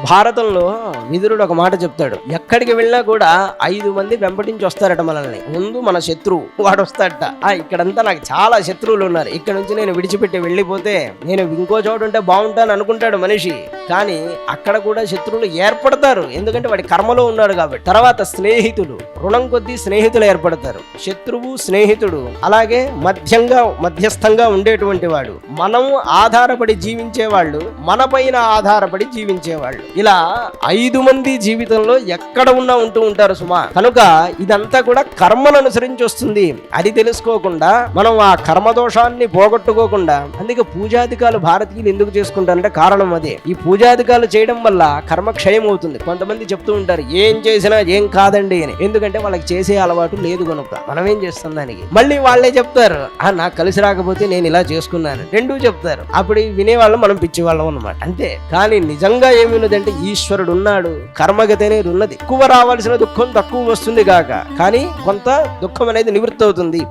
భారతంలో విదురుడు ఒక మాట చెప్తాడు, ఎక్కడికి వెళ్ళినా కూడా 5 మంది వెంబడించి వస్తారట మనల్ని. ముందు మన శత్రువు వాడు వస్తాడట. ఇక్కడంతా నాకు చాలా శత్రువులు ఉన్నారు, ఇక్కడ నుంచి నేను విడిచిపెట్టి వెళ్ళిపోతే నేను ఇంకో చోటు ఉంటే బాగుంటాను అనుకుంటాడు మనిషి. కానీ అక్కడ కూడా శత్రువులు ఏర్పడతారు, ఎందుకంటే వాడి కర్మలో ఉన్నాడు కాబట్టి. తర్వాత స్నేహితులు, రుణం కొద్దీ స్నేహితులు ఏర్పడతారు. శత్రువు, స్నేహితుడు, అలాగే మధ్యస్థంగా ఉండేటువంటి వాడు, మనం ఆధారపడి జీవించేవాళ్ళు, మన పైన ఆధారపడి జీవించేవాళ్ళు, ఇలా 5 మంది జీవితంలో ఎక్కడ ఉన్నా ఉంటూ ఉంటారు సుమా. కనుక ఇదంతా కూడా కర్మను అనుసరించి వస్తుంది. అది తెలుసుకోకుండా మనం ఆ కర్మదోషాన్ని పోగొట్టుకోకుండా, అందుకే పూజాధికాలు భారతీయులు ఎందుకు చేసుకుంటారంటే కారణం అదే. ఈ పూజాధికాలు చేయడం వల్ల కర్మ క్షయం అవుతుంది. కొంతమంది చెప్తూ ఉంటారు ఏం చేసినా ఏం కాదండి అని, ఎందుకంటే వాళ్ళకి చేసే అలవాటు లేదు కనుక. మనం ఏం చేస్తాం దానికి? మళ్ళీ వాళ్ళే చెప్తారు నాకు కలిసి రాకపోతే నేను ఇలా చేసుకున్నాను, రెండూ చెప్తారు. అప్పుడు వినేవాళ్ళం మనం పిచ్చివాళ్ళం అన్నమాట, అంతే. కానీ నిజంగా ఏమిన్నదంటే ఈశ్వరుడు ఉన్నాడు, కర్మగతి అనేది ఉన్నది. ఎక్కువ రావాల్సిన దుఃఖం తక్కువ వస్తుంది కాక, కానీ కొంత దుఃఖం అనేది నివృత్తి అవుతుంది.